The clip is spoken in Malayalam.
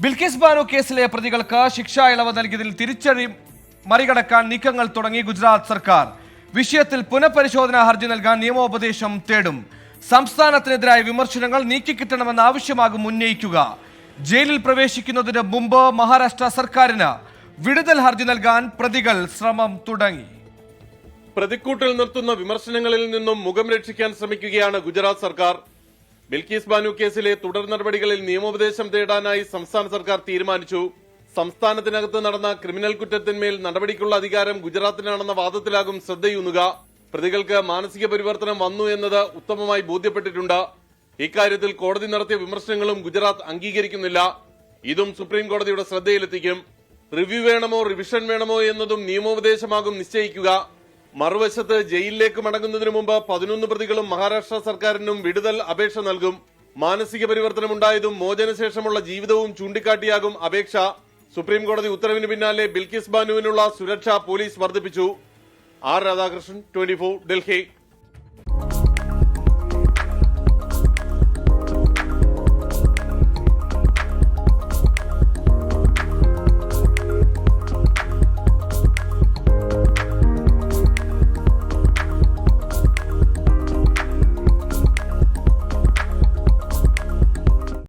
ബിൽക്കിസ് ബാനു കേസിലെ പ്രതികൾക്ക് ശിക്ഷാ ഇളവ് നൽകിയതിൽ തിരിച്ചടി മറികടക്കാൻ നീക്കങ്ങൾ തുടങ്ങി ഗുജറാത്ത് സർക്കാർ. വിഷയത്തിൽ പുനഃപരിശോധനാ ഹർജി നൽകാൻ നിയമോപദേശം തേടും. സംസ്ഥാനത്തിനെതിരായ വിമർശനങ്ങൾ നീക്കിക്കിട്ടണമെന്ന ആവശ്യമാകും ഉന്നയിക്കുക. ജയിലിൽ പ്രവേശിക്കുന്നതിന് മുമ്പ് മഹാരാഷ്ട്ര സർക്കാരിന് വിടുതൽ ഹർജി നൽകാൻ പ്രതികൾ ശ്രമം തുടങ്ങി. പ്രതിക്കൂട്ടിൽ നിർത്തുന്ന വിമർശനങ്ങളിൽ നിന്നും മുഖം രക്ഷിക്കാൻ ശ്രമിക്കുകയാണ് ഗുജറാത്ത് സർക്കാർ. ബിൽക്കിസ് ബാനു കേസിലെ തുടർ നടപടികളിൽ നിയമോപദേശം തേടാനായി സംസ്ഥാന സർക്കാർ തീരുമാനിച്ചു. സംസ്ഥാനത്തിനകത്ത് നടന്ന ക്രിമിനൽ കുറ്റത്തിന്മേൽ നടപടിക്കുള്ള അധികാരം ഗുജറാത്തിനാണെന്ന വാദത്തിലാകും ശ്രദ്ധയൂന്നുക. പ്രതികൾക്ക് മാനസിക പരിവർത്തനം വന്നു എന്നത് ഉത്തമമായി ബോധ്യപ്പെട്ടിട്ടുണ്ട്. ഇക്കാര്യത്തിൽ കോടതി നടത്തിയ വിമർശനങ്ങളും ഗുജറാത്ത് അംഗീകരിക്കുന്നില്ല. ഇതും സുപ്രീം കോടതിയുടെ ശ്രദ്ധയിലെത്തിക്കും. റിവ്യൂ വേണമോ റിവിഷൻ വേണമോ എന്നതും നിയമോപദേശമാകും നിശ്ചയിക്കുക. മറുവശത്ത് ജയിലിലേക്ക് മടങ്ങുന്നതിനു മുമ്പ് 11 പ്രതികളും മഹാരാഷ്ട്ര സർക്കാരിനും വിടുതൽ അപേക്ഷ നൽകും. മാനസിക പരിവർത്തനമുണ്ടായതും മോചനശേഷമുള്ള ജീവിതവും ചൂണ്ടിക്കാട്ടിയാകും അപേക്ഷ. സുപ്രീം കോടതി ഉത്തരവിന് പിന്നാലെ ബിൽക്കിസ് ബാനുവിനുള്ള സുരക്ഷ പോലീസ് വർദ്ധിപ്പിച്ചു. ആർ രാധാകൃഷ്ണൻ, 24, ഡൽഹി.